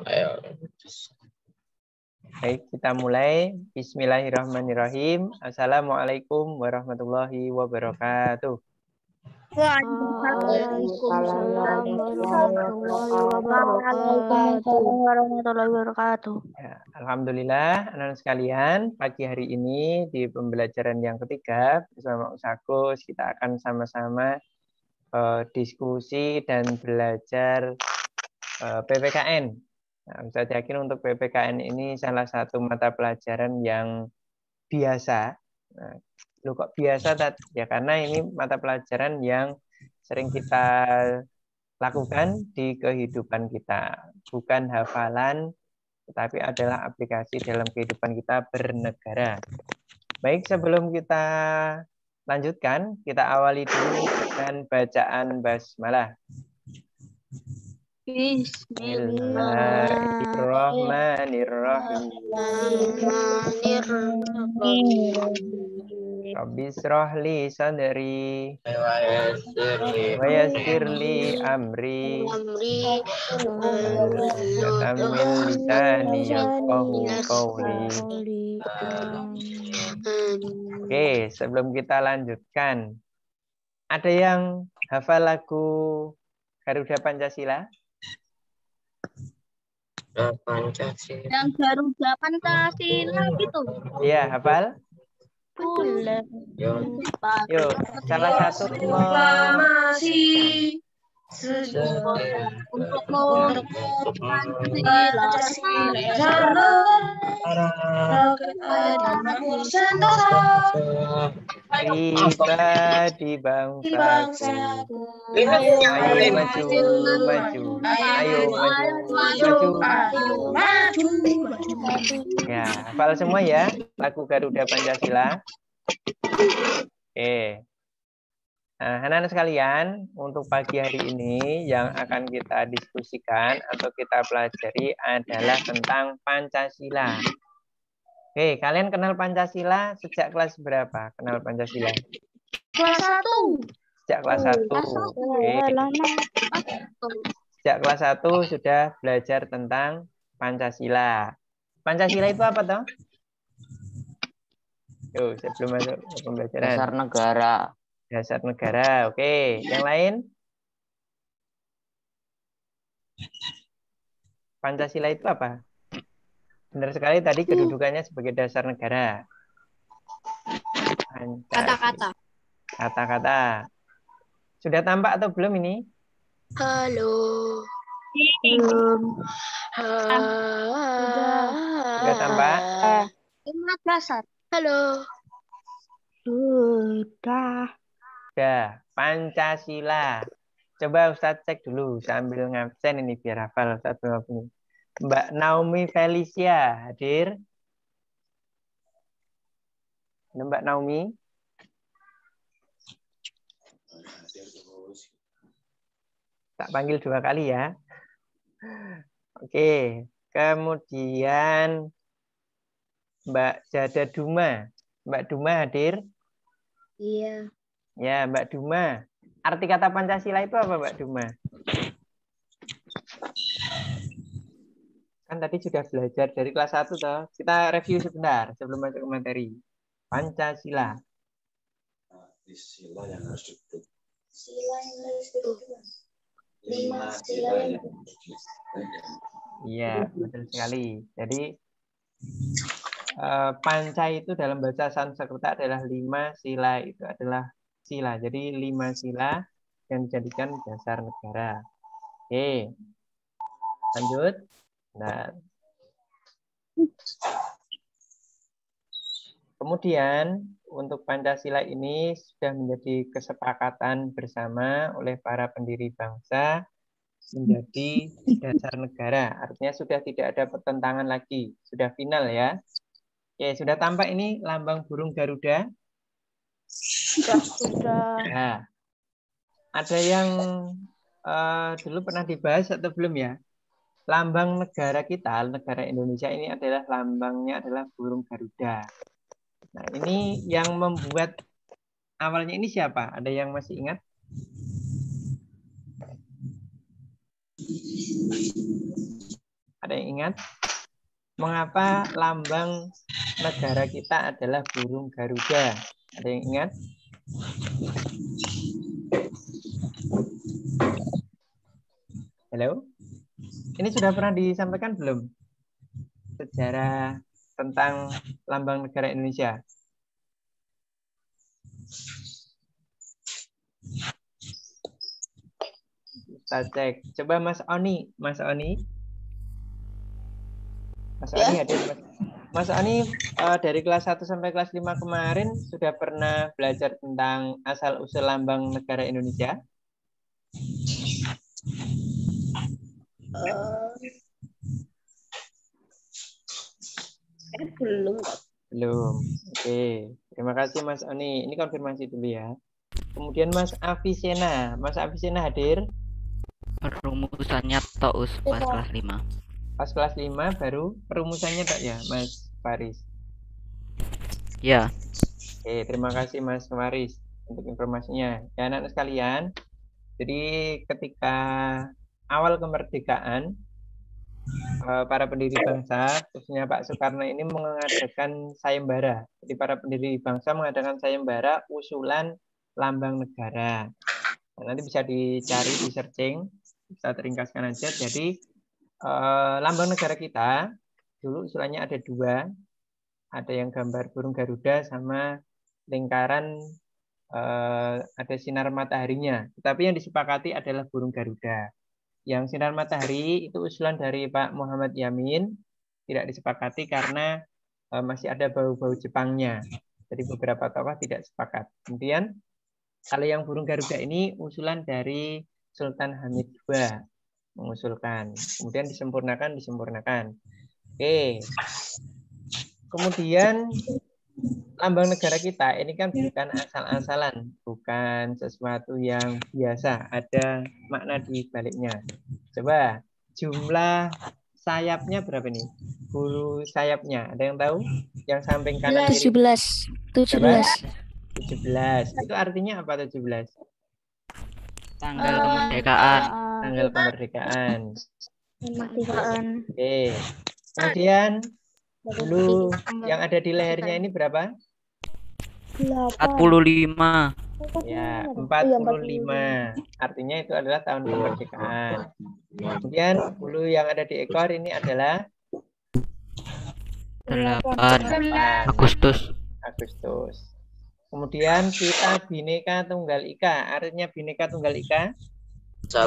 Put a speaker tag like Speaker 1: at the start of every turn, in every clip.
Speaker 1: Ayo.
Speaker 2: Baik, kita mulai. Bismillahirrahmanirrahim. Assalamualaikum warahmatullahi wabarakatuh.
Speaker 3: Waalaikumsalam warahmatullahi wabarakatuh.
Speaker 2: Ya, alhamdulillah, anak-anak sekalian, pagi hari ini di pembelajaran yang ketiga bersama Usakus kita akan sama-sama diskusi dan belajar PPKN. Nah, bisa yakin untuk PPKN ini salah satu mata pelajaran yang biasa. Nah, loh kok biasa tadi? Ya karena ini mata pelajaran yang sering kita lakukan di kehidupan kita. Bukan hafalan, tetapi adalah aplikasi dalam kehidupan kita bernegara. Baik, sebelum kita lanjutkan, kita awali dulu dengan bacaan basmalah. Bismillahirrahmanirrahim. Rabbi shrahli sadri wa yassirli amri min lisani yafqahu qawli. Oke, sebelum kita lanjutkan, ada yang hafal lagu Garuda Pancasila?
Speaker 1: Pancasila.
Speaker 3: Yang Garuda Pancasila gitu.
Speaker 2: Iya, hafal?
Speaker 3: Boleh.
Speaker 2: Yuk, salah satu
Speaker 3: Proklamasi untuk
Speaker 2: pribadi bangsaku. Ayo maju, maju. Ayo maju, maju. Ya, hafal semua ya lagu Garuda Pancasila. Oke. Nah, anak-anak sekalian, untuk pagi hari ini yang akan kita diskusikan atau kita pelajari adalah tentang Pancasila. Oke, kalian kenal Pancasila sejak kelas berapa? Kenal Pancasila?
Speaker 3: kelas 1.
Speaker 2: Sejak kelas 1. Oke. Sejak kelas 1 sudah belajar tentang Pancasila. Pancasila itu apa toh? Tuh, sebelum masuk ke pembelajaran.
Speaker 4: Dasar negara.
Speaker 2: Dasar negara. Oke, yang lain? Pancasila itu apa? Benar sekali tadi kedudukannya sebagai dasar negara.
Speaker 3: Kata-kata.
Speaker 2: Kata-kata. Sudah tampak atau belum ini?
Speaker 3: Halo. Belum.
Speaker 2: Sudah tampak?
Speaker 3: Dasar. Halo. Sudah.
Speaker 2: Sudah. Pancasila. Coba Ustadz cek dulu sambil ngabsen ini biar hafal Ustadz ini. Mbak Naomi Felicia hadir. Mbak Naomi. Tak panggil 2 kali ya. Oke. Kemudian Mbak Jada Duma. Mbak Duma hadir?
Speaker 3: Iya.
Speaker 2: Ya, Mbak Duma. Arti kata Pancasila itu apa, Mbak Duma? Kan tadi sudah belajar dari kelas 1 toh. Kita review sebentar sebelum masuk ke materi. Pancasila.
Speaker 5: Sila yang harus duduk.
Speaker 3: Sila yang harus duduk. 5 sila yang harus duduk.
Speaker 2: Iya, betul sekali. Jadi Panca itu dalam bahasa Sanskerta adalah 5 sila. Itu adalah sila. Jadi 5 sila yang dijadikan dasar negara. Oke. Lanjut. Nah. Kemudian untuk Pancasila ini sudah menjadi kesepakatan bersama oleh para pendiri bangsa menjadi dasar negara. Artinya sudah tidak ada pertentangan lagi. Sudah final ya. Oke, sudah tampak ini lambang burung Garuda?
Speaker 3: Sudah.
Speaker 2: Ya. Ada yang dulu pernah dibahas atau belum ya? Lambang negara kita, negara Indonesia ini adalah lambangnya adalah burung Garuda. Nah, ini yang membuat awalnya ini siapa? Ada yang masih ingat? Ada yang ingat? Mengapa lambang negara kita adalah burung Garuda? Ada yang ingat? Halo? Ini sudah pernah disampaikan belum? Sejarah tentang lambang negara Indonesia. Kita cek. Coba Mas Oni. Mas Oni. Mas Oni hadir. Mas Oni dari kelas 1 sampai kelas 5 kemarin sudah pernah belajar tentang asal-usul lambang negara Indonesia?
Speaker 3: Belum.
Speaker 2: Belum. Oke. Terima kasih Mas Oni. Ini konfirmasi dulu ya. Kemudian Mas Avicenna. Mas Avicenna hadir?
Speaker 4: Rumusannya Taus pas kelas 5.
Speaker 2: Pas kelas 5 baru perumusannya tak ya, Mas Faris?
Speaker 4: Ya.
Speaker 2: Oke, terima kasih Mas Faris untuk informasinya. Ya anak-anak sekalian, jadi ketika awal kemerdekaan, para pendiri bangsa, khususnya Pak Soekarno ini mengadakan sayembara. Jadi para pendiri bangsa mengadakan sayembara usulan lambang negara. Nah, nanti bisa dicari, di searching, bisa teringkaskan aja. Jadi lambang negara kita dulu usulannya ada 2, ada yang gambar burung Garuda sama lingkaran ada sinar mataharinya. Tetapi yang disepakati adalah burung Garuda. Yang sinar matahari itu usulan dari Pak Muhammad Yamin, tidak disepakati karena masih ada bau-bau Jepangnya. Jadi beberapa tokoh tidak sepakat. Kemudian kalau yang burung Garuda ini usulan dari Sultan Hamid II mengusulkan. Kemudian disempurnakan. Oke. Kemudian lambang negara kita ini kan bukan asal-asalan, bukan sesuatu yang biasa, ada makna di baliknya. Coba jumlah sayapnya berapa nih? Bulu sayapnya, ada yang tahu? Yang samping kanan kiri.
Speaker 6: 17.
Speaker 2: 17. Itu artinya apa 17?
Speaker 4: Tanggal kemerdekaan.
Speaker 2: Tanggal kemerdekaan. Oke. Kemudian bulu yang ada di lehernya ini berapa?
Speaker 4: 45.
Speaker 2: Ya, 45. Artinya itu adalah tahun kemerdekaan. Kemudian bulu yang ada di ekor ini adalah
Speaker 4: 8 Agustus.
Speaker 2: Kemudian kita Bhinneka Tunggal Ika. Artinya Bhinneka Tunggal Ika?
Speaker 1: 1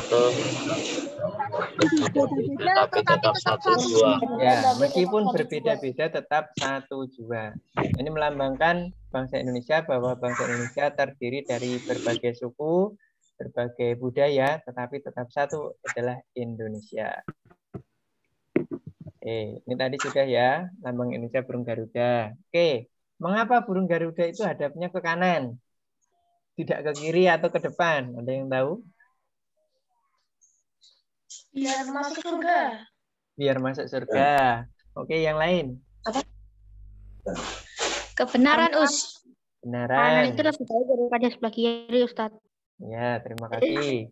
Speaker 1: tapi tetap 1 jua.
Speaker 2: Ya, meskipun berbeda-beda tetap 1 jua. Ini melambangkan bangsa Indonesia, bahwa bangsa Indonesia terdiri dari berbagai suku, berbagai budaya, tetapi tetap satu adalah Indonesia. Ini tadi sudah ya, lambang Indonesia burung Garuda. Oke, mengapa burung Garuda itu hadapnya ke kanan? Tidak ke kiri atau ke depan? Ada yang tahu?
Speaker 3: Biar masuk surga.
Speaker 2: Biar masuk surga. Oke, yang lain?
Speaker 6: Kebenaran, Us.
Speaker 2: Benaran.
Speaker 6: Kanan itu lebih baik daripada sebelah kiri, Ustadz.
Speaker 2: Ya, terima kasih.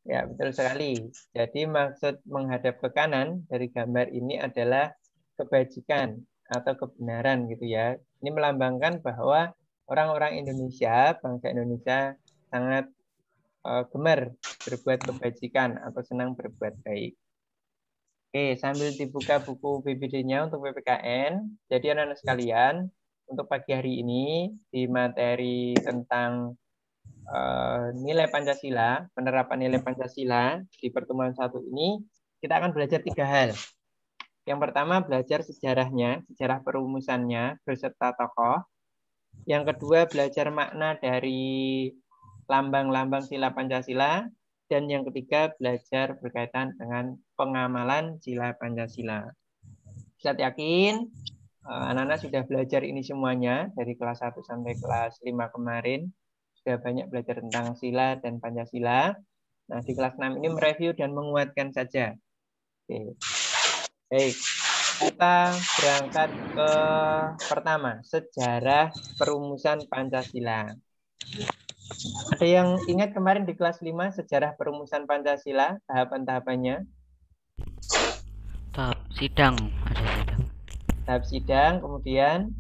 Speaker 2: Ya, betul sekali. Jadi maksud menghadap ke kanan dari gambar ini adalah kebajikan atau kebenaran gitu ya. Ini melambangkan bahwa orang-orang Indonesia, bangsa Indonesia sangat gemar berbuat kebajikan atau senang berbuat baik. Oke, sambil dibuka buku PPD-nya untuk PPKN. Jadi anak-anak sekalian, untuk pagi hari ini di materi tentang nilai Pancasila, penerapan nilai Pancasila di pertemuan 1 ini, kita akan belajar 3 hal. Yang pertama belajar sejarahnya, sejarah perumusannya beserta tokoh. Yang kedua belajar makna dari lambang-lambang sila Pancasila. Dan yang ketiga belajar berkaitan dengan pengamalan sila Pancasila. Saya yakin anak-anak sudah belajar ini semuanya dari kelas 1 sampai kelas 5 kemarin. Sudah banyak belajar tentang sila dan Pancasila. Nah, di kelas 6 ini mereview dan menguatkan saja. Oke. Baik, kita berangkat ke pertama, sejarah perumusan Pancasila. Ada yang ingat kemarin di kelas 5 sejarah perumusan Pancasila, tahapan-tahapannya?
Speaker 4: Tahap sidang, ada sidang.
Speaker 2: Tahap sidang, kemudian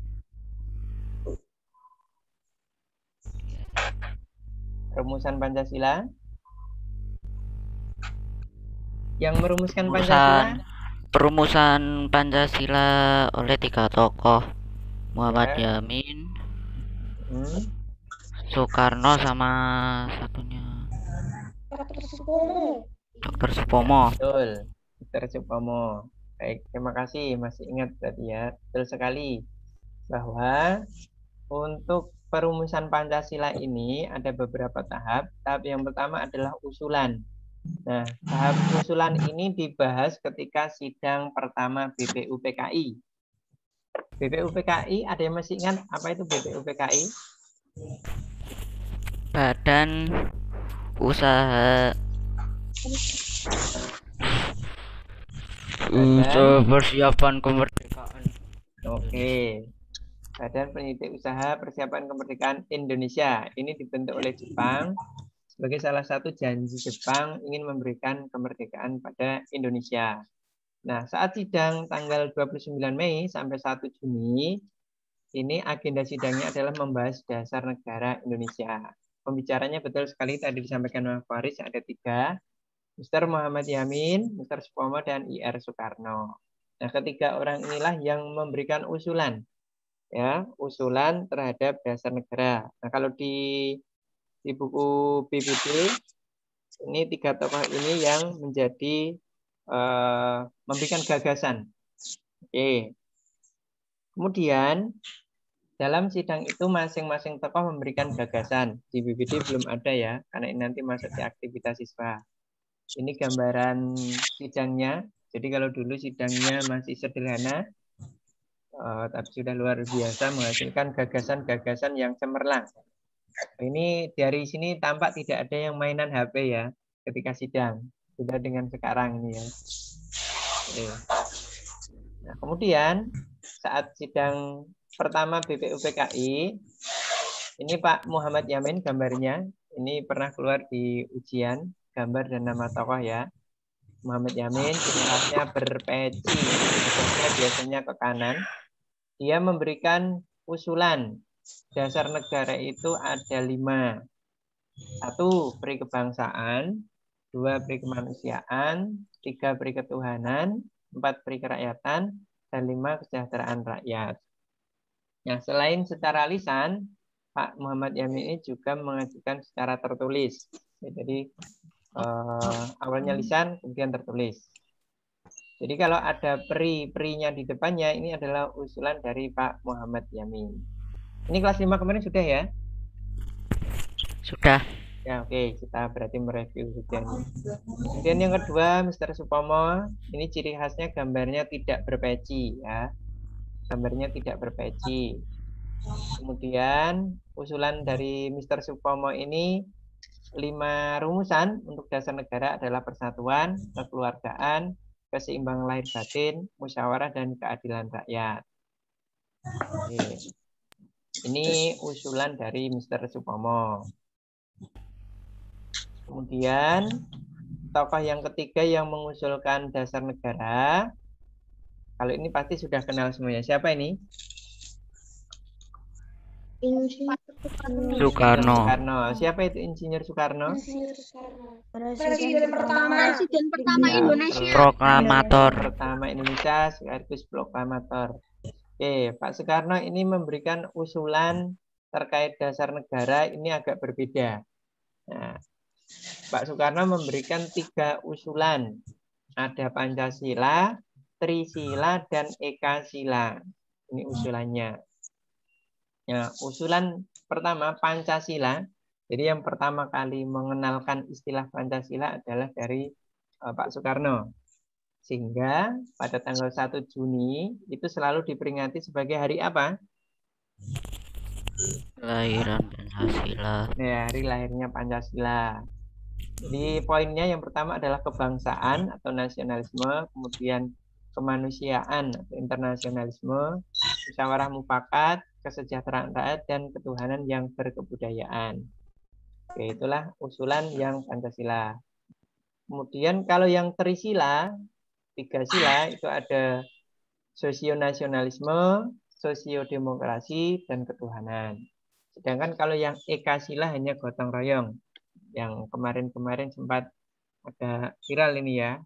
Speaker 2: rumusan Pancasila. Yang merumuskan Pancasila
Speaker 4: Perumusan Pancasila oleh 3 tokoh, Muhammad Yamin, Soekarno, sama satunya Dr. Supomo.
Speaker 2: betul, Dr. Supomo. Baik, terima kasih, masih ingat berarti ya. Betul sekali bahwa untuk perumusan Pancasila ini ada beberapa tahap. Tahap yang pertama adalah usulan. Nah, tahap usulan ini dibahas ketika sidang pertama BPUPKI. BPUPKI, ada yang masih ingat apa itu BPUPKI?
Speaker 4: Badan Usaha Persiapan Kemerdekaan.
Speaker 2: Oke. Badan Peneliti Usaha Persiapan Kemerdekaan Indonesia. Ini dibentuk oleh Jepang sebagai salah satu janji Jepang ingin memberikan kemerdekaan pada Indonesia. Nah, saat sidang tanggal 29 Mei sampai 1 Juni, ini agenda sidangnya adalah membahas dasar negara Indonesia. Pembicaranya betul sekali tadi disampaikan oleh Faris, ada 3. Mr. Muhammad Yamin, Mr. Supomo, dan IR Soekarno. Nah, ketiga orang inilah yang memberikan usulan, ya, usulan terhadap dasar negara. Nah, kalau di buku PPT, ini 3 tokoh ini yang menjadi memberikan gagasan. Oke. Kemudian dalam sidang itu masing-masing tokoh memberikan gagasan. Di PPT belum ada ya, karena ini nanti masuk di aktivitas siswa. Ini gambaran sidangnya. Jadi kalau dulu sidangnya masih sederhana, tapi sudah luar biasa menghasilkan gagasan-gagasan yang cemerlang. Ini dari sini tampak tidak ada yang mainan HP ya ketika sidang. Sudah dengan sekarang ini ya. Oke. Nah, kemudian saat sidang pertama BPUPKI, ini Pak Muhammad Yamin gambarnya. Ini pernah keluar di ujian, gambar dan nama tokoh ya. Muhammad Yamin, ciri khasnya berpeci, biasanya ke kanan. Dia memberikan usulan. Dasar negara itu ada 5. 1, peri kebangsaan. 2, peri kemanusiaan. 3, peri ketuhanan. 4, peri kerakyatan. Dan 5, kesejahteraan rakyat. Nah, selain secara lisan, Pak Muhammad Yamin ini juga mengajukan secara tertulis. Jadi awalnya lisan, kemudian tertulis. Jadi kalau ada perinya di depannya, ini adalah usulan dari Pak Muhammad Yamin. Ini kelas 5 kemarin sudah ya?
Speaker 4: Sudah.
Speaker 2: Ya, oke. Kita berarti mereview ujiannya. Kemudian yang kedua, Mr. Supomo. Ini ciri khasnya gambarnya tidak berpeci ya. Gambarnya tidak berpeci. Kemudian usulan dari Mr. Supomo ini 5 rumusan untuk dasar negara adalah persatuan, kekeluargaan, keseimbangan lahir batin, musyawarah, dan keadilan rakyat. Oke. Ini usulan dari Mr. Supomo. Kemudian tokoh yang ketiga yang mengusulkan dasar negara, kalau ini pasti sudah kenal semuanya. Siapa ini?
Speaker 4: Soekarno.
Speaker 2: Siapa itu Insinyur Soekarno?
Speaker 3: Presiden pertama
Speaker 6: Indonesia.
Speaker 4: Proklamator.
Speaker 2: Pertama Indonesia sekaligus proklamator. Oke, Pak Soekarno ini memberikan usulan terkait dasar negara ini agak berbeda. Nah, Pak Soekarno memberikan 3 usulan. Ada Pancasila, Trisila, dan Ekasila. Ini usulannya. Ya, usulan pertama Pancasila. Jadi yang pertama kali mengenalkan istilah Pancasila adalah dari Pak Soekarno. Sehingga pada tanggal 1 Juni itu selalu diperingati sebagai hari apa?
Speaker 4: Kelahiran Pancasila.
Speaker 2: Ya, hari lahirnya Pancasila. Jadi poinnya yang pertama adalah kebangsaan atau nasionalisme, kemudian kemanusiaan atau internasionalisme, musyawarah mufakat, kesejahteraan rakyat, dan ketuhanan yang berkebudayaan. Oke, itulah usulan yang Pancasila. Kemudian kalau yang Trisila tiga sila itu ada sosionasionalisme, sosiodemokrasi, dan ketuhanan. Sedangkan kalau yang ekasila hanya gotong royong. Yang kemarin-kemarin sempat ada viral ini ya,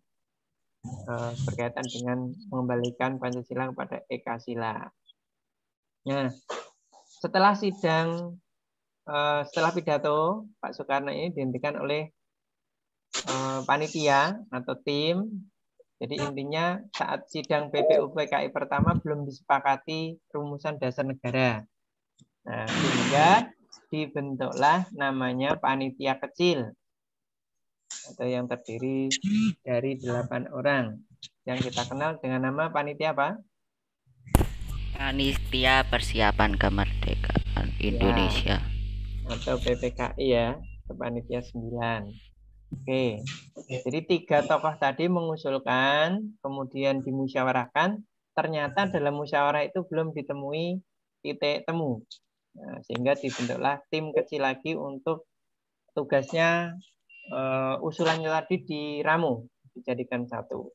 Speaker 2: berkaitan dengan mengembalikan Pancasila kepada ekasila. Nah, setelah pidato Pak Soekarno ini dihentikan oleh panitia atau tim. Jadi intinya saat sidang PPUPKI pertama belum disepakati rumusan dasar negara. Nah, sehingga dibentuklah namanya panitia kecil atau yang terdiri dari 8 orang yang kita kenal dengan nama panitia apa?
Speaker 4: Panitia Persiapan Kemerdekaan Indonesia.
Speaker 2: Atau PPKI ya, panitia 9. Oke, jadi 3 tokoh tadi mengusulkan, kemudian dimusyawarahkan, ternyata dalam musyawarah itu belum ditemui titik temu. Nah, sehingga dibentuklah tim kecil lagi untuk tugasnya usulannya tadi diramu, dijadikan satu.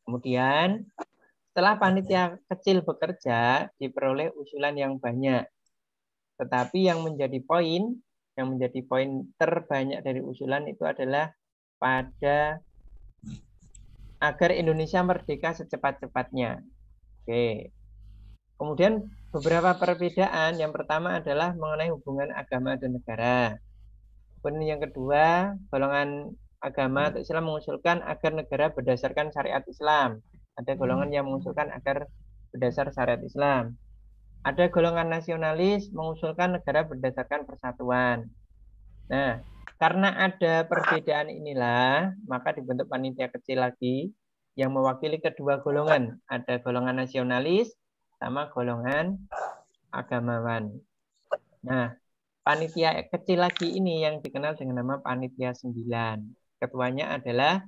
Speaker 2: Kemudian setelah panitia kecil bekerja, diperoleh usulan yang banyak. Tetapi yang menjadi poin terbanyak dari usulan itu adalah pada agar Indonesia merdeka secepat-cepatnya. Oke. Kemudian beberapa perbedaan. Yang pertama adalah mengenai hubungan agama dan negara. Kemudian yang kedua, golongan agama atau Islam mengusulkan agar negara berdasarkan syariat Islam. Ada golongan yang mengusulkan agar berdasar syariat Islam. Ada golongan nasionalis mengusulkan negara berdasarkan persatuan. Nah, karena ada perbedaan inilah, maka dibentuk panitia kecil lagi yang mewakili kedua golongan. Ada golongan nasionalis sama golongan agamawan. Nah, panitia kecil lagi ini yang dikenal dengan nama panitia 9. Ketuanya adalah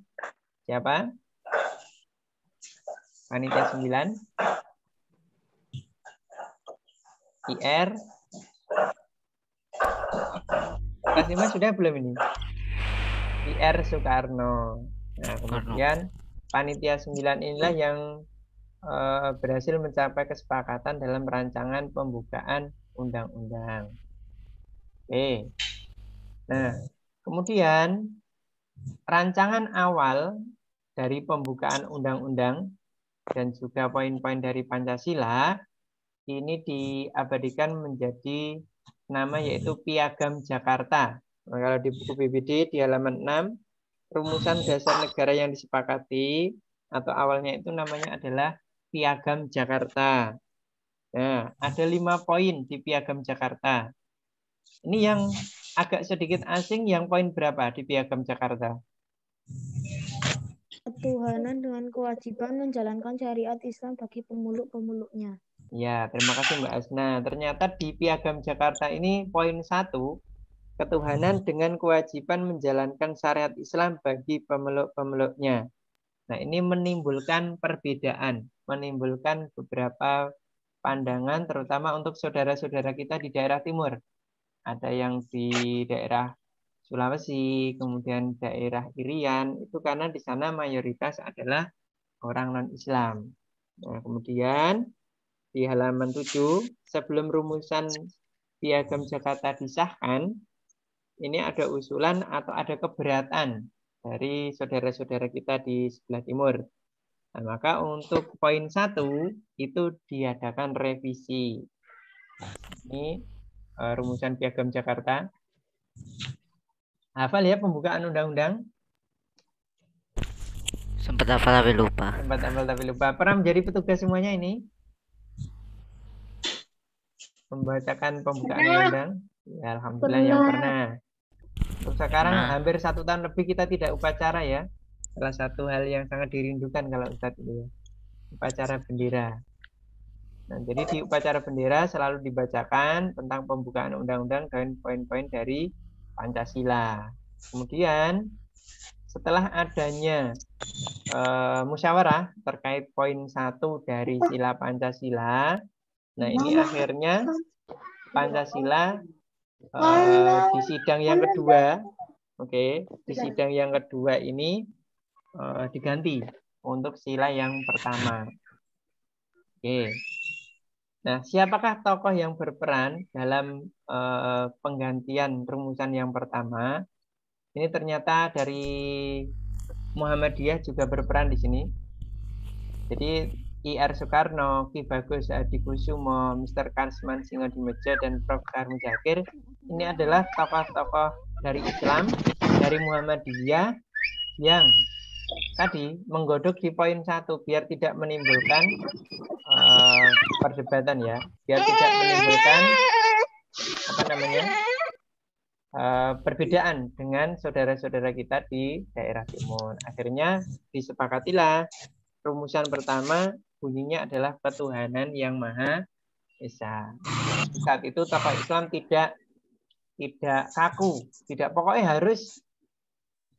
Speaker 2: siapa? Panitia 9. IR. Kelas 5 sudah belum ini? IR Soekarno. Nah, kemudian panitia 9 inilah yang berhasil mencapai kesepakatan dalam rancangan pembukaan undang-undang. Oke. Nah, kemudian rancangan awal dari pembukaan undang-undang dan juga poin-poin dari Pancasila ini diabadikan menjadi nama yaitu Piagam Jakarta. Nah, kalau di buku PBD di halaman 6, rumusan dasar negara yang disepakati atau awalnya itu namanya adalah Piagam Jakarta. Nah, ada 5 poin di Piagam Jakarta. Ini yang agak sedikit asing, yang poin berapa di Piagam Jakarta?
Speaker 6: Ketuhanan dengan kewajiban menjalankan syariat Islam bagi pemuluk-pemuluknya.
Speaker 2: Ya, terima kasih Mbak Asna. Ternyata di Piagam Jakarta ini poin 1, ketuhanan dengan kewajiban menjalankan syariat Islam bagi pemeluk-pemeluknya. Nah, ini menimbulkan perbedaan, menimbulkan beberapa pandangan, terutama untuk saudara-saudara kita di daerah timur. Ada yang di daerah Sulawesi, kemudian daerah Irian, itu karena di sana mayoritas adalah orang non-Islam. Nah, kemudian di halaman 7, sebelum rumusan Piagam Jakarta disahkan, ini ada usulan atau ada keberatan dari saudara-saudara kita di sebelah timur. Nah, maka untuk poin 1 itu diadakan revisi. Ini rumusan Piagam Jakarta. Hafal ya pembukaan undang-undang?
Speaker 4: Sempat hafal tapi lupa.
Speaker 2: Sempat hafal tapi lupa. Pernah menjadi petugas semuanya ini? Membacakan pembukaan undang-undang? Ya, alhamdulillah yang pernah. Untuk sekarang hampir 1 tahun lebih kita tidak upacara ya. Salah satu hal yang sangat dirindukan kalau Ustadz itu ya. Upacara bendera. Nah, jadi di upacara bendera selalu dibacakan tentang pembukaan undang-undang dan poin-poin dari Pancasila. Kemudian setelah adanya musyawarah terkait poin 1 dari sila Pancasila, nah ini akhirnya Pancasila di sidang yang kedua, di sidang yang kedua ini diganti untuk sila yang pertama. Oke. Nah, siapakah tokoh yang berperan dalam penggantian rumusan yang pertama? Ini ternyata dari Muhammadiyah juga berperan di sini. Jadi I.R. Soekarno, Ki Bagus Adikusumo, Mr. Karsman Singodimedjo, dan Prof. Muzakir ini adalah tokoh-tokoh dari Islam, dari Muhammadiyah yang tadi menggodok di poin 1 biar tidak menimbulkan perdebatan ya, biar tidak menimbulkan perbedaan dengan saudara-saudara kita di daerah timur. Akhirnya disepakatilah rumusan pertama bunyinya adalah ketuhanan yang Maha Esa. Saat itu tokoh Islam tidak kaku, tidak pokoknya harus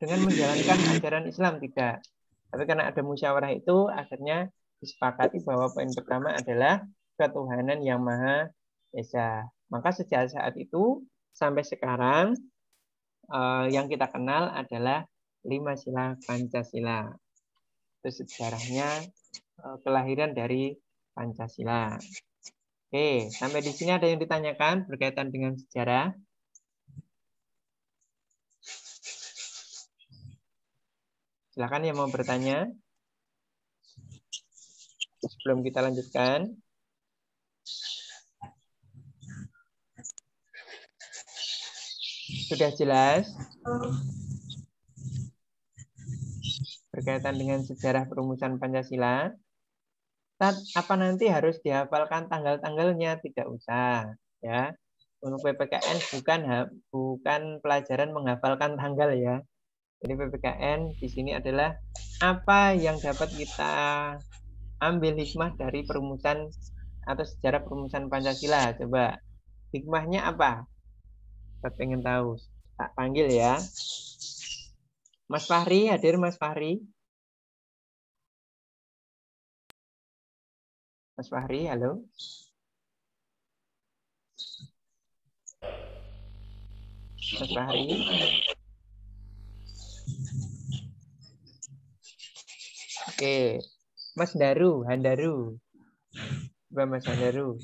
Speaker 2: dengan menjalankan ajaran Islam, tidak. Tapi karena ada musyawarah itu, akhirnya disepakati bahwa poin pertama adalah ketuhanan yang Maha Esa. Maka sejak saat itu sampai sekarang yang kita kenal adalah 5 sila Pancasila. Itu sejarahnya kelahiran dari Pancasila. Oke, sampai di sini ada yang ditanyakan berkaitan dengan sejarah? Silakan yang mau bertanya. Sebelum kita lanjutkan. Sudah jelas? Berkaitan dengan sejarah perumusan Pancasila. Apa nanti harus dihafalkan tanggal-tanggalnya? Tidak usah. Ya. Untuk PPKN bukan pelajaran menghafalkan tanggal ya. Jadi PPKN di sini adalah apa yang dapat kita ambil hikmah dari perumusan atau sejarah perumusan Pancasila. Coba hikmahnya apa? Saya pengen tahu. Tak panggil ya. Mas Fahri, hadir Mas Fahri. Mas Fahri, halo. Mas Fahri. Oke. Mas Handaru. Coba Mas Handaru.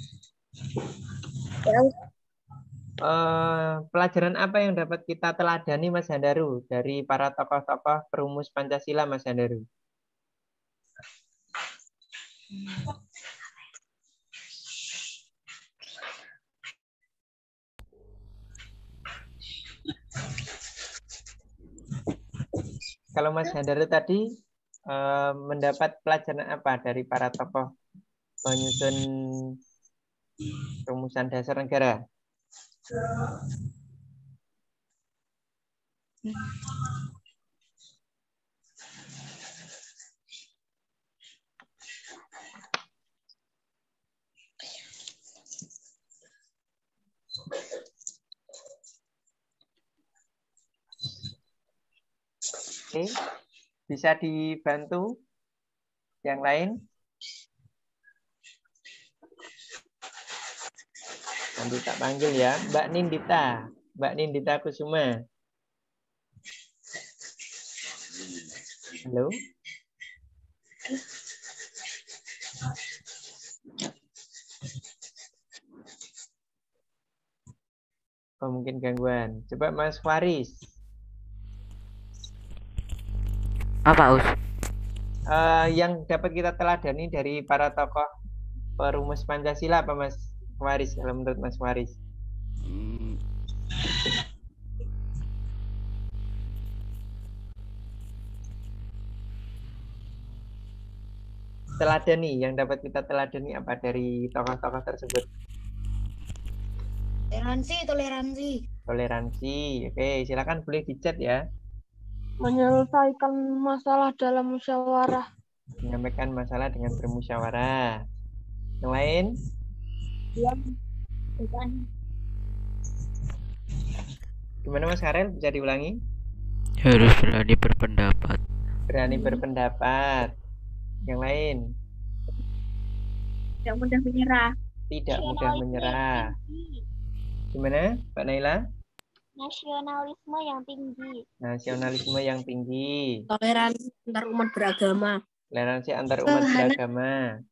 Speaker 2: Pelajaran apa yang dapat kita teladani Mas Handaru dari para tokoh-tokoh perumus Pancasila Mas Handaru? Kalau Mas Handaru tadi mendapat pelajaran apa dari para tokoh penyusun rumusan dasar negara? Oke, bisa dibantu yang lain? Nanti tak panggil ya, Mbak Nindita Kusuma. Halo. Oh, mungkin gangguan. Coba Mas Faris.
Speaker 4: Apa, Us?
Speaker 2: Yang dapat kita teladani dari para tokoh perumus Pancasila apa Mas Faris, kalau menurut Mas Faris? Teladani, yang dapat kita teladani apa dari tokoh-tokoh tersebut? Toleransi. Oke, silakan boleh di-chat ya.
Speaker 6: Menyelesaikan masalah dalam musyawarah.
Speaker 2: Menyampaikan masalah dengan bermusyawarah. Yang lain? Gimana Mas Karel? Bisa diulangi?
Speaker 4: Harus berani berpendapat.
Speaker 2: Berani berpendapat. Yang lain?
Speaker 6: Tidak mudah menyerah.
Speaker 2: Tidak mudah menyerah. Gimana, Mbak Naila?
Speaker 3: Nasionalisme yang tinggi.
Speaker 2: Nasionalisme yang tinggi.
Speaker 7: Toleransi antar umat beragama.
Speaker 2: Toleransi antar umat beragama.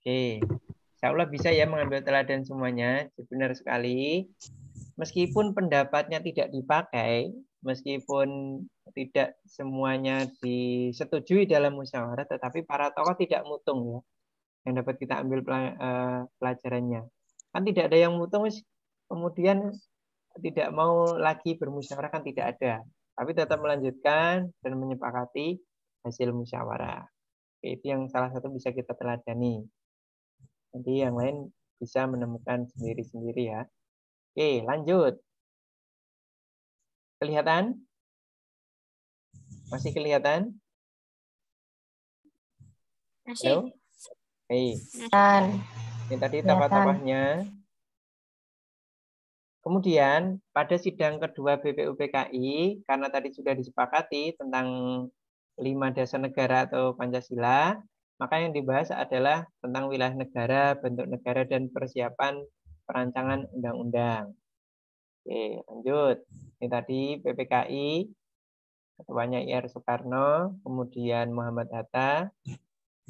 Speaker 2: Oke. Insya Allah bisa ya mengambil teladan semuanya. Benar sekali. Meskipun pendapatnya tidak dipakai, meskipun tidak semuanya disetujui dalam musyawarah, tetapi para tokoh tidak mutung ya. Yang dapat kita ambil pelajarannya. Kan tidak ada yang mutung, kemudian tidak mau lagi bermusyawarah, kan tidak ada. Tapi tetap melanjutkan dan menyepakati hasil musyawarah. Oke, itu yang salah satu bisa kita teladani. Nanti yang lain bisa menemukan sendiri-sendiri ya. Oke, lanjut. Kelihatan? Masih kelihatan? Halo? Hei. Ini tadi tokoh-tokohnya. Kemudian, pada sidang kedua BPUPKI, karena tadi sudah disepakati tentang 5 dasar negara atau Pancasila, maka yang dibahas adalah tentang wilayah negara, bentuk negara, dan persiapan perancangan undang-undang. Oke, lanjut. Ini tadi PPKI, ketuanya IR Soekarno, kemudian Muhammad Hatta,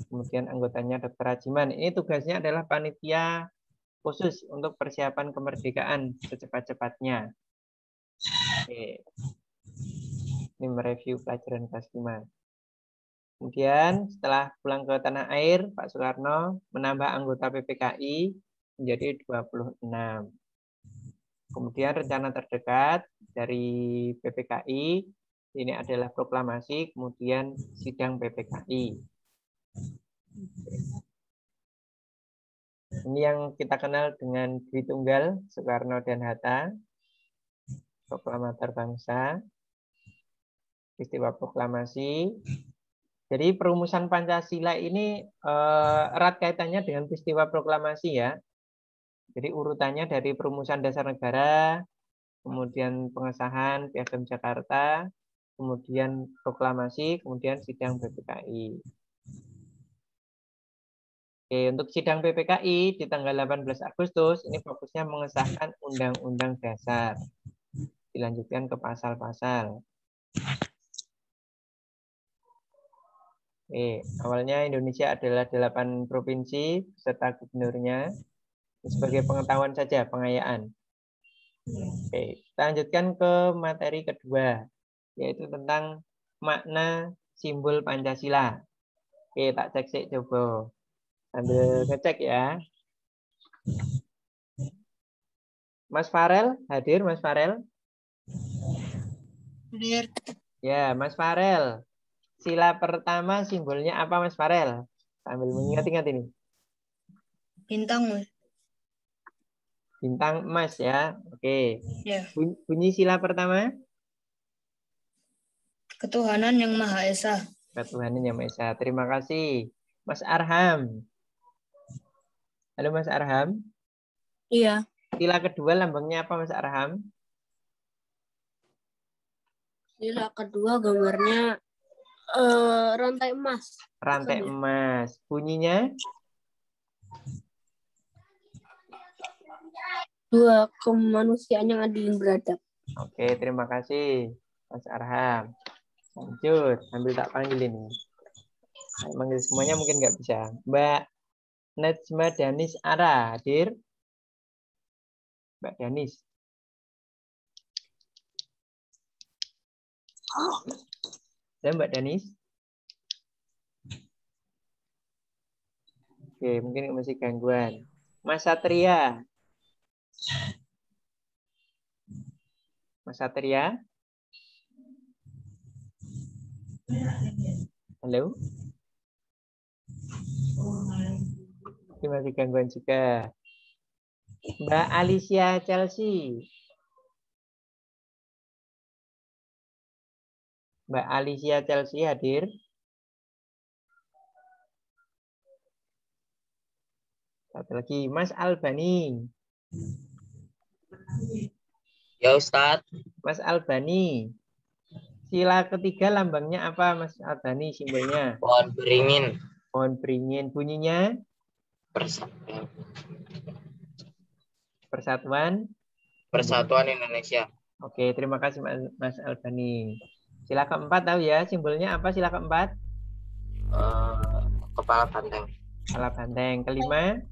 Speaker 2: kemudian anggotanya Dr. Rajiman. Ini tugasnya adalah panitia khusus untuk persiapan kemerdekaan secepat-cepatnya. Oke. Ini mereview pelajaran kelas 5. Kemudian setelah pulang ke tanah air, Pak Soekarno menambah anggota PPKI menjadi 26. Kemudian rencana terdekat dari PPKI ini adalah proklamasi, kemudian sidang PPKI. Ini yang kita kenal dengan Dwi Tunggal, Soekarno dan Hatta, proklamator bangsa, peristiwa proklamasi. Jadi perumusan Pancasila ini erat kaitannya dengan peristiwa proklamasi ya. Jadi urutannya dari perumusan dasar negara, kemudian pengesahan Piagam Jakarta, kemudian proklamasi, kemudian sidang PPKI. Oke, untuk sidang PPKI di tanggal 18 Agustus, ini fokusnya mengesahkan Undang-Undang Dasar. Dilanjutkan ke pasal-pasal. Oke, awalnya Indonesia adalah 8 provinsi beserta gubernurnya. Sebagai pengetahuan saja, pengayaan. Oke, kita lanjutkan ke materi kedua, yaitu tentang makna simbol Pancasila. Oke, tak cek sih coba. Sambil ngecek ya. Mas Farel, hadir Mas Farel?
Speaker 3: Hadir.
Speaker 2: Ya, Mas Farel. Sila pertama simbolnya apa Mas Farel? Sambil mengingat-ingat ini.
Speaker 3: Bintang, Mas.
Speaker 2: Bintang emas ya. Oke.
Speaker 3: Ya.
Speaker 2: Bunyi sila pertama?
Speaker 3: Ketuhanan yang Maha Esa.
Speaker 2: Ketuhanan yang Maha Esa. Terima kasih. Mas Arham. Halo Mas Arham.
Speaker 3: Iya.
Speaker 2: Sila kedua lambangnya apa Mas Arham?
Speaker 3: Sila kedua gambarnya rantai emas.
Speaker 2: Rantai emas. Bunyinya?
Speaker 3: Dua kemanusiaan yang adil dan beradab.
Speaker 2: Oke, terima kasih Mas Arham. Lanjut, sambil tak panggil ini. Saya manggil semuanya mungkin nggak bisa. Mbak Najma Danis Ara, hadir? Mbak Danis. Dan Mbak Danis? Oke, mungkin masih gangguan. Mas Satria. Mas Satria? Halo? Ini masih gangguan juga. Mbak Alicia Chelsea. Mbak Alicia Chelsea hadir? Satu lagi, Mas Albani.
Speaker 1: Ya Ustadz.
Speaker 2: Mas Albani. Sila ketiga lambangnya apa Mas Albani simbolnya?
Speaker 1: Pohon beringin.
Speaker 2: Pohon beringin. Bunyinya? Persatuan
Speaker 1: Persatuan Indonesia.
Speaker 2: Oke, terima kasih Mas Albani. Sila keempat tahu ya, simbolnya apa sila keempat?
Speaker 1: Kepala banteng.
Speaker 2: Kepala banteng. Kelima,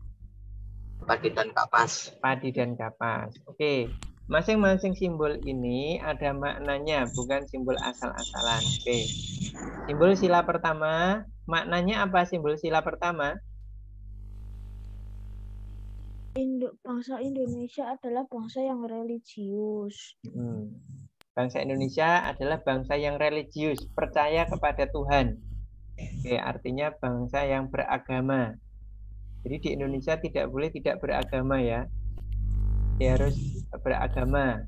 Speaker 1: Padi dan kapas.
Speaker 2: padi dan kapas. Oke, masing-masing simbol ini ada maknanya, bukan simbol asal-asalan. Oke, simbol sila pertama, maknanya apa simbol sila pertama?
Speaker 6: Bangsa Indonesia adalah bangsa yang religius.
Speaker 2: Bangsa Indonesia adalah bangsa yang religius, percaya kepada Tuhan. Oke, artinya bangsa yang beragama. Jadi di Indonesia tidak boleh tidak beragama ya. Dia harus beragama.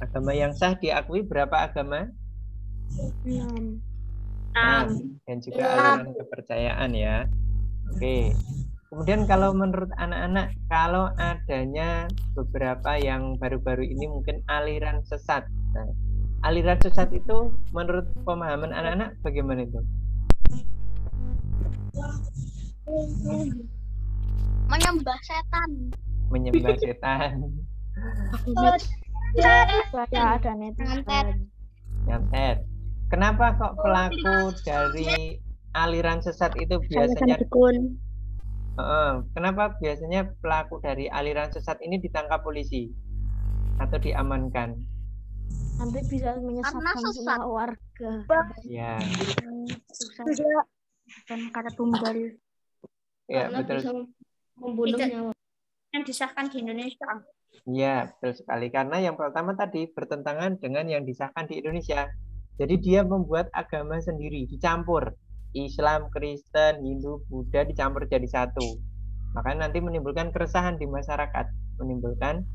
Speaker 2: Agama yang sah diakui berapa agama?
Speaker 6: 6.
Speaker 2: 6. Dan juga aliran kepercayaan ya. Oke. Kemudian kalau menurut anak-anak, kalau adanya beberapa yang baru-baru ini mungkin aliran sesat. Nah, aliran sesat itu menurut pemahaman anak-anak bagaimana itu?
Speaker 3: Menyembah setan.
Speaker 2: Menyembah setan.
Speaker 6: Saya ada netizen.
Speaker 2: Nyantet. Kenapa kok pelaku dari aliran sesat itu biasanya kenapa biasanya pelaku dari aliran sesat ini ditangkap polisi atau diamankan?
Speaker 6: Nanti bisa menyesatkan
Speaker 3: Karena sesat.
Speaker 6: semua warga.
Speaker 2: Ya,
Speaker 3: Dan kata tumbal.
Speaker 2: ya betul.
Speaker 3: Membunuh nyawa. Yang disahkan di Indonesia.
Speaker 2: Iya, betul sekali. Karena yang pertama tadi bertentangan dengan yang disahkan di Indonesia. Jadi dia membuat agama sendiri, dicampur. Islam, Kristen, Hindu, Buddha dicampur jadi satu. Makanya nanti menimbulkan keresahan di masyarakat, menimbulkan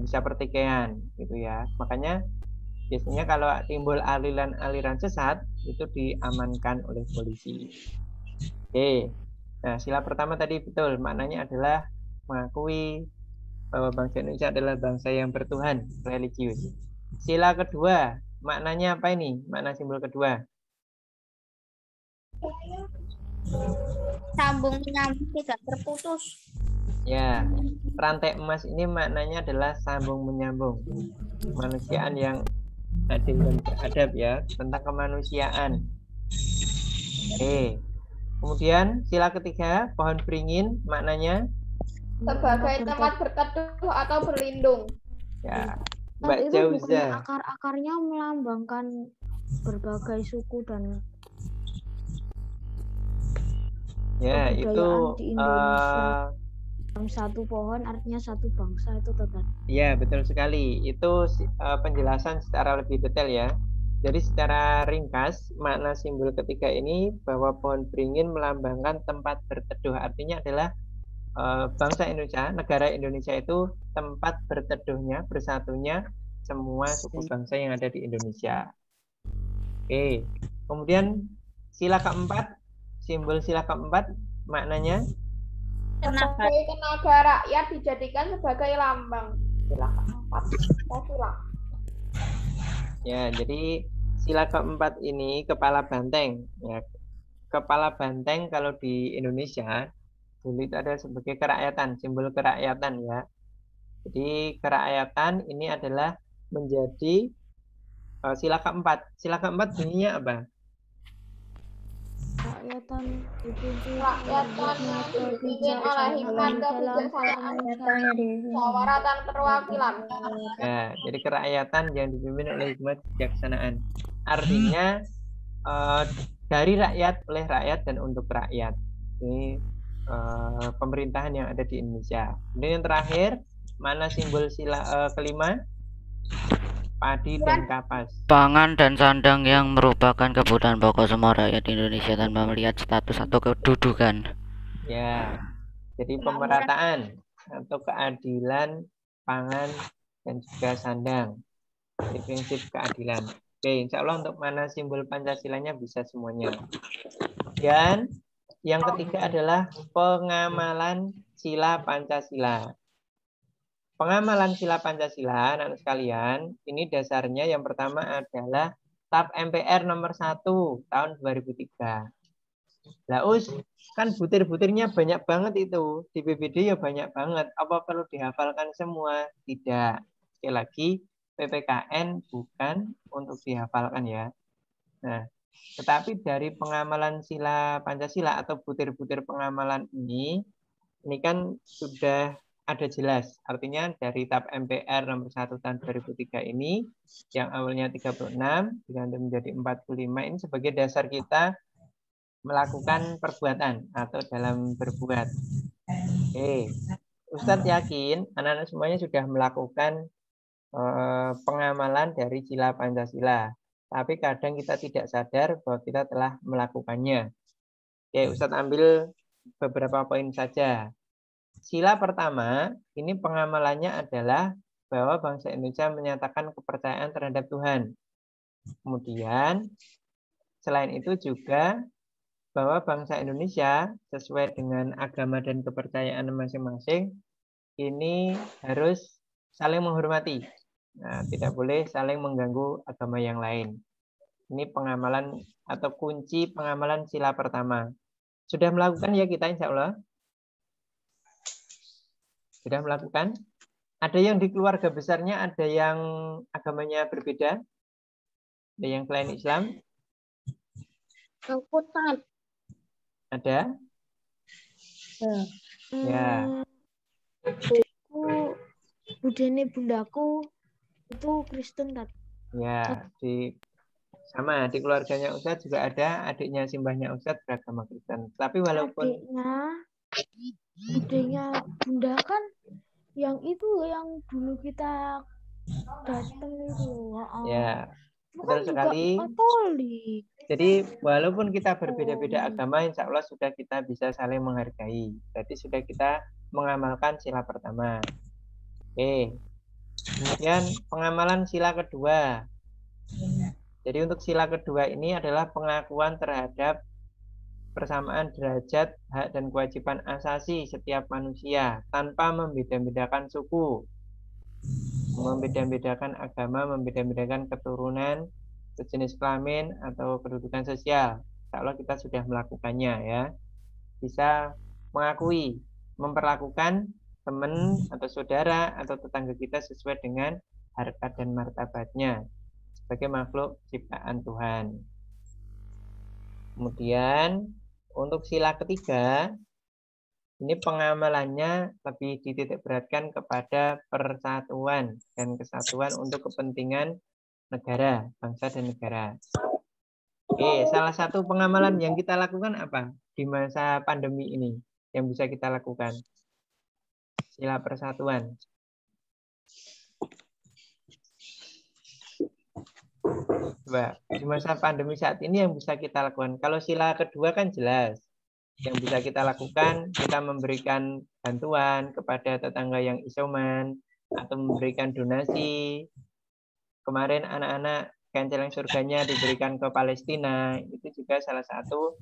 Speaker 2: bisa pertikaian gitu ya. Makanya biasanya kalau timbul aliran sesat itu diamankan oleh polisi. Oke. Nah, sila pertama tadi betul, maknanya adalah mengakui bahwa bangsa Indonesia adalah bangsa yang bertuhan, religius. Sila kedua, maknanya apa ini? Makna simbol kedua.
Speaker 3: Sambung menyambung tidak terputus.
Speaker 2: Ya, rantai emas ini maknanya adalah sambung menyambung. Kemanusiaan yang adil dan beradab ya, tentang kemanusiaan. Oke. Kemudian sila ketiga, pohon beringin maknanya
Speaker 7: sebagai tempat berteduh atau berlindung.
Speaker 2: ya,
Speaker 6: Mbak
Speaker 2: Mbak Jauza.
Speaker 6: Akar-akarnya melambangkan berbagai suku dan
Speaker 2: Ya, itu
Speaker 6: di Indonesia. Satu pohon artinya satu bangsa itu total.
Speaker 2: ya, betul sekali. Itu penjelasan secara lebih detail ya. Jadi secara ringkas, makna simbol ketiga ini bahwa pohon beringin melambangkan tempat berteduh. Artinya adalah bangsa Indonesia, negara Indonesia itu tempat berteduhnya, bersatunya semua suku bangsa yang ada di Indonesia. Oke. Kemudian sila keempat, simbol sila keempat maknanya
Speaker 7: sebagai tenaga rakyat dijadikan sebagai lambang. Sila keempat.
Speaker 2: Ya, jadi sila keempat ini kepala banteng. Ya, kepala banteng kalau di Indonesia dulu itu ada sebagai kerakyatan, simbol kerakyatan ya. Jadi kerakyatan ini adalah menjadi sila keempat. Sila keempat bunyinya apa?
Speaker 6: Rakyatan dipimpin
Speaker 7: oleh hikmat kebijaksanaan musyawaratan perwakilan.
Speaker 2: Ya, jadi kerakyatan yang dipimpin oleh hikmat kebijaksanaan. Artinya dari rakyat, oleh rakyat, dan untuk rakyat. Ini pemerintahan yang ada di Indonesia. Kemudian yang terakhir, mana simbol sila kelima? Padi dan kapas.
Speaker 4: Pangan dan sandang yang merupakan kebutuhan pokok semua rakyat Indonesia tanpa melihat status atau kedudukan.
Speaker 2: Ya, jadi pemerataan atau keadilan pangan dan juga sandang. Jadi prinsip keadilan. Oke, insya Allah untuk mana simbol Pancasilanya bisa semuanya. Dan yang ketiga adalah pengamalan sila Pancasila. Pengamalan sila Pancasila, anak sekalian, ini dasarnya yang pertama adalah TAP MPR nomor 1 tahun 2003. Lah kan butir-butirnya banyak banget itu. Di PBD ya banyak banget. Apa perlu dihafalkan semua? Tidak. Sekali lagi, PPKN bukan untuk dihafalkan ya. Nah, tetapi dari pengamalan sila Pancasila atau butir-butir pengamalan ini kan sudah ada jelas. Artinya dari TAP MPR nomor 1 tahun 2003 ini yang awalnya 36 diganti menjadi 45 ini sebagai dasar kita melakukan perbuatan atau dalam berbuat. Oke. Ustadz yakin anak-anak semuanya sudah melakukan pengamalan dari sila Pancasila. Tapi kadang kita tidak sadar bahwa kita telah melakukannya. Oke, Ustadz ambil beberapa poin saja. Sila pertama, ini pengamalannya adalah bahwa bangsa Indonesia menyatakan kepercayaan terhadap Tuhan. Kemudian, selain itu juga bahwa bangsa Indonesia sesuai dengan agama dan kepercayaan masing-masing, ini harus saling menghormati. Nah, tidak boleh saling mengganggu agama yang lain. Ini pengamalan atau kunci pengamalan sila pertama. Sudah melakukan ya kita insya Allah? Sudah melakukan? Ada yang di keluarga besarnya, ada yang agamanya berbeda? Ada yang selain Islam?
Speaker 6: Angkutan.
Speaker 2: Ada? Ya.
Speaker 6: Budene bundaku itu Kristen kan?
Speaker 2: Ya, sama di keluarganya Ustadz juga ada adiknya simbahnya Ustadz beragama Kristen. Tapi walaupun
Speaker 6: adiknya bunda kan yang itu yang dulu kita datang itu.
Speaker 2: Ya,
Speaker 6: Itu
Speaker 2: betul
Speaker 6: kan
Speaker 2: sekali.
Speaker 6: juga Katolik.
Speaker 2: Jadi walaupun kita berbeda-beda agama, insya Allah sudah kita bisa saling menghargai. Jadi sudah kita mengamalkan sila pertama. Oke. Kemudian pengamalan sila kedua. Jadi untuk sila kedua ini adalah pengakuan terhadap persamaan derajat, hak dan kewajiban asasi setiap manusia tanpa membeda-bedakan suku, membeda-bedakan agama, membeda-bedakan keturunan, jenis kelamin atau kedudukan sosial. Insya kita sudah melakukannya ya. Bisa mengakui, memperlakukan teman atau saudara atau tetangga kita sesuai dengan harkat dan martabatnya sebagai makhluk ciptaan Tuhan. Kemudian untuk sila ketiga, ini pengamalannya lebih dititik beratkan kepada persatuan dan kesatuan untuk kepentingan negara, bangsa dan negara. Oke, salah satu pengamalan yang kita lakukan apa di masa pandemi ini yang bisa kita lakukan? Sila persatuan. Coba, di masa pandemi saat ini yang bisa kita lakukan. Kalau sila kedua kan jelas. Yang bisa kita lakukan, kita memberikan bantuan kepada tetangga yang isoman, atau memberikan donasi. Kemarin anak-anak Kenceleng Surganya diberikan ke Palestina. Itu juga salah satu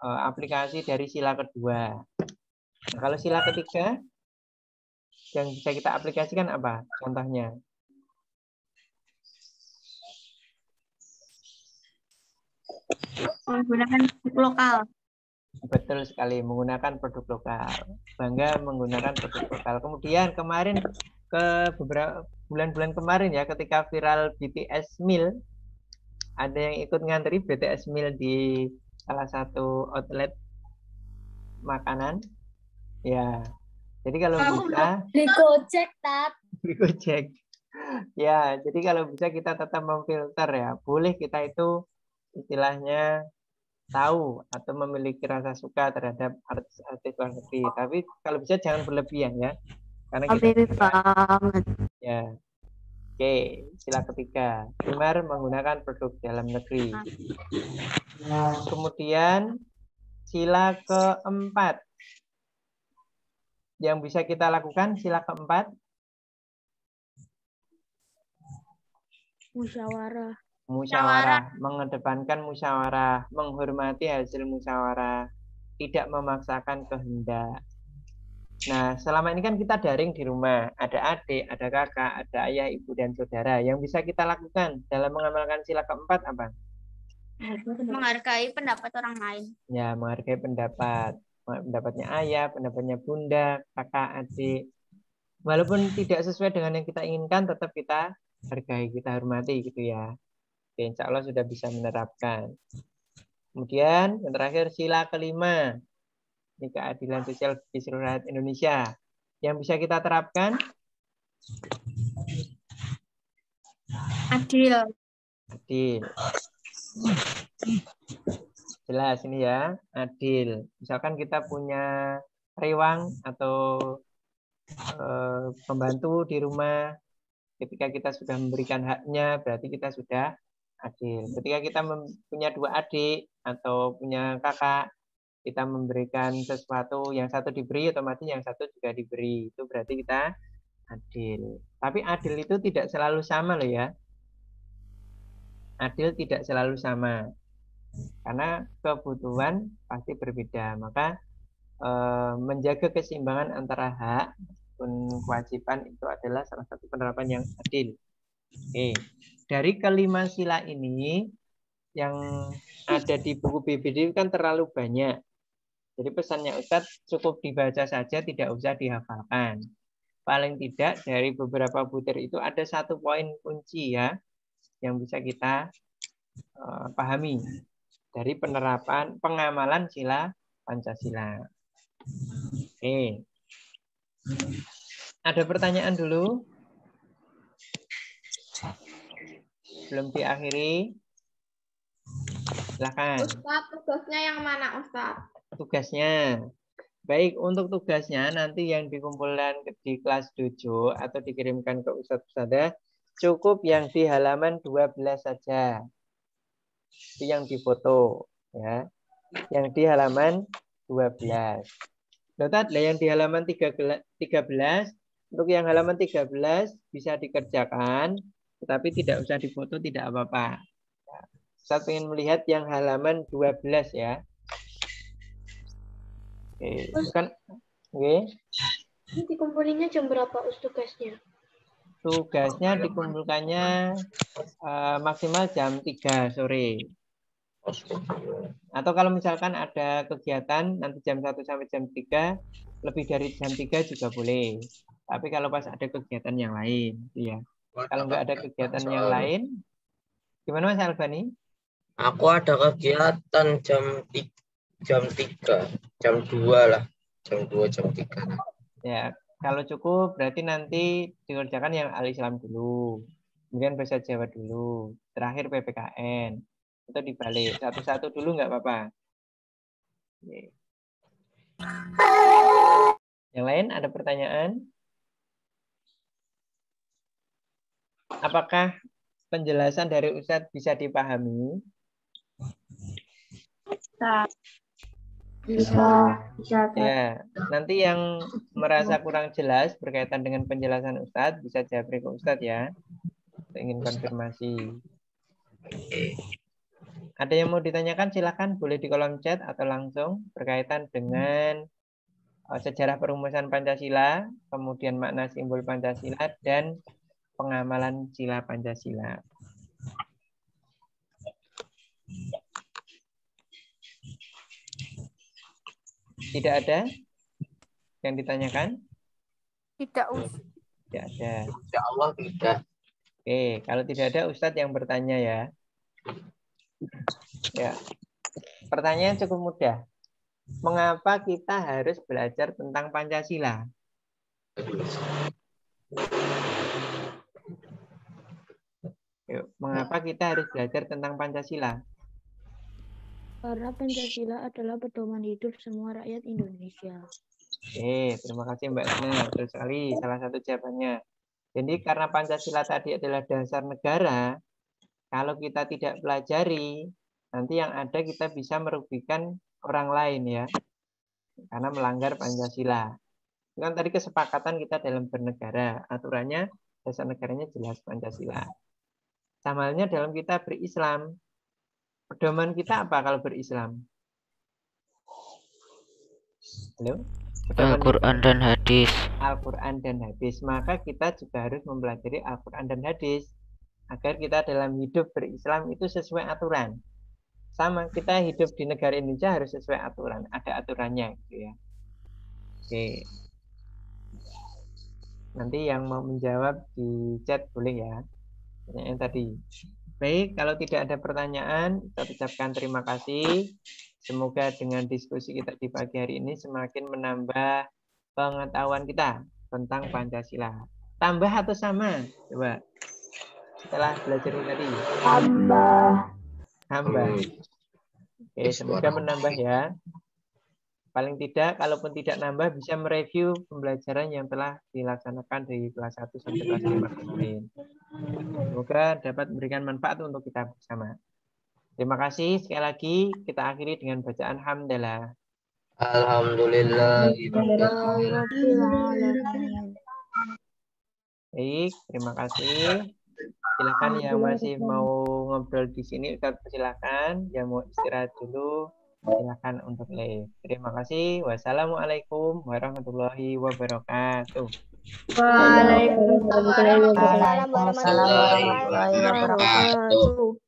Speaker 2: aplikasi dari sila kedua. Nah, kalau sila ketiga, yang bisa kita aplikasikan apa contohnya?
Speaker 8: Menggunakan produk lokal.
Speaker 2: Betul sekali, menggunakan produk lokal. Bangga menggunakan produk lokal. Kemudian kemarin ke beberapa bulan-bulan kemarin ya, ketika viral BTS meal, ada yang ikut ngantri BTS meal di salah satu outlet makanan. Ya, jadi kalau bisa
Speaker 6: Beli Gojek, Tat.
Speaker 2: beli Gojek. Ya, jadi kalau bisa kita tetap memfilter ya. Boleh kita itu istilahnya tahu atau memiliki rasa suka terhadap artis-artis luar negeri. Tapi kalau bisa jangan berlebihan ya. Karena kita ya. Oke, sila ketiga. Gemar menggunakan produk dalam negeri. Kemudian sila keempat. Yang bisa kita lakukan sila keempat.
Speaker 6: Musyawarah.
Speaker 2: Musyawarah, mengedepankan musyawarah, menghormati hasil musyawarah, tidak memaksakan kehendak. Nah, selama ini kan kita daring di rumah, ada adik, ada kakak, ada ayah, ibu, dan saudara. Yang bisa kita lakukan dalam mengamalkan sila keempat apa?
Speaker 8: Menghargai pendapat orang lain.
Speaker 2: Ya, menghargai pendapatnya ayah, pendapatnya bunda, kakak, adik. Walaupun tidak sesuai dengan yang kita inginkan, tetap kita hargai, kita hormati gitu ya. Oke, insya Allah sudah bisa menerapkan. Kemudian yang terakhir sila kelima. Ini keadilan sosial bagi seluruh rakyat Indonesia. Yang bisa kita terapkan?
Speaker 8: Adil.
Speaker 2: Adil. Jelas ini ya, adil. Misalkan kita punya rewang atau pembantu di rumah, ketika kita sudah memberikan haknya, berarti kita sudah adil. Ketika kita punya dua adik atau punya kakak, kita memberikan sesuatu, yang satu diberi, otomatis yang satu juga diberi. Itu berarti kita adil. Tapi adil itu tidak selalu sama loh ya. Adil tidak selalu sama. Karena kebutuhan pasti berbeda. Maka menjaga keseimbangan antara hak dan kewajiban itu adalah salah satu penerapan yang adil. Oke. Dari kelima sila ini yang ada di buku BBD kan terlalu banyak. Jadi pesannya Ustadz cukup dibaca saja, tidak usah dihafalkan. Paling tidak dari beberapa butir itu ada satu poin kunci ya yang bisa kita pahami dari penerapan pengamalan sila Pancasila. Oke. Ada pertanyaan dulu? Belum diakhiri? Silakan.
Speaker 7: Ustadz, tugasnya yang mana, Ustadz?
Speaker 2: Tugasnya. Baik, untuk tugasnya nanti yang dikumpulkan di kelas 7 atau dikirimkan ke Ustadz-Ustadzah cukup yang di halaman 12 saja. Itu yang difoto ya. Yang di halaman 12. Ustadz, yang di halaman 13 untuk yang halaman 13 bisa dikerjakan, tetapi tidak usah difoto, tidak apa-apa. Saya ingin melihat yang halaman 12 ya. Oke, kan oke.
Speaker 6: Ini dikumpulinnya jam berapa tugasnya?
Speaker 2: Tugasnya dikumpulkannya maksimal jam 3 sore. Atau kalau misalkan ada kegiatan nanti jam 1 sampai jam 3, lebih dari jam 3 juga boleh. Tapi kalau pas ada kegiatan yang lain, ya. Kalau nggak ada kegiatan yang lain, gimana Mas Albani?
Speaker 1: Aku ada kegiatan jam 3, jam 2 lah. Jam 2, jam 3.
Speaker 2: Ya, kalau cukup berarti nanti dikerjakan yang Al-Islam dulu. Kemudian bahasa Jawa dulu. Terakhir PPKN. Itu dibalik. Satu-satu dulu nggak apa-apa. Oke. Yang lain ada pertanyaan? Apakah penjelasan dari Ustadz bisa dipahami?
Speaker 6: Bisa.
Speaker 2: Ya, nanti yang merasa kurang jelas berkaitan dengan penjelasan Ustadz bisa japri ke Ustadz ya. Saya ingin konfirmasi. Ada yang mau ditanyakan silakan, boleh di kolom chat atau langsung berkaitan dengan sejarah perumusan Pancasila, kemudian makna simbol Pancasila dan pengamalan sila Pancasila. Tidak ada yang ditanyakan?
Speaker 8: Tidak usah.
Speaker 2: Tidak ada.
Speaker 1: Insya Allah tidak.
Speaker 2: Oke, kalau tidak ada Ustadz yang bertanya ya. Ya. Pertanyaan cukup mudah. Mengapa kita harus belajar tentang Pancasila? Yuk, mengapa kita harus belajar tentang Pancasila?
Speaker 6: Karena Pancasila adalah pedoman hidup semua rakyat Indonesia.
Speaker 2: Oke, terima kasih Mbak Sina. Betul sekali, salah satu jawabannya. Jadi karena Pancasila tadi adalah dasar negara, kalau kita tidak pelajari, nanti yang ada kita bisa merugikan orang lain ya. Karena melanggar Pancasila. Itu kan tadi kesepakatan kita dalam bernegara. Aturannya, dasar negaranya jelas Pancasila. Sama halnya dalam kita berislam. Pedoman kita apa kalau berislam? Halo?
Speaker 4: Al-Quran dan hadis.
Speaker 2: Al-Quran dan hadis. Maka kita juga harus mempelajari Al-Quran dan hadis. Agar kita dalam hidup berislam itu sesuai aturan. Sama, kita hidup di negara Indonesia harus sesuai aturan. Ada aturannya gitu ya. Oke. Nanti yang mau menjawab di chat boleh ya. pertanyaan tadi. Baik, kalau tidak ada pertanyaan, kita ucapkan terima kasih. Semoga dengan diskusi kita di pagi hari ini semakin menambah pengetahuan kita tentang Pancasila. Tambah atau sama? Coba. Setelah belajar ini tadi. Tambah. Oke, semoga menambah ya. Paling tidak, kalaupun tidak nambah, bisa mereview pembelajaran yang telah dilaksanakan dari kelas 1 sampai kelas 5 kemarin. Semoga dapat memberikan manfaat untuk kita bersama. Terima kasih. Sekali lagi, kita akhiri dengan bacaan hamdalah.
Speaker 1: Alhamdulillah.
Speaker 2: Baik, terima kasih. Silakan yang masih mau ngobrol di sini, silakan. Yang mau istirahat dulu, silakan untuk live. Terima kasih. Wassalamualaikum warahmatullahi wabarakatuh.
Speaker 6: Waalaikumsalam warahmatullahi wabarakatuh.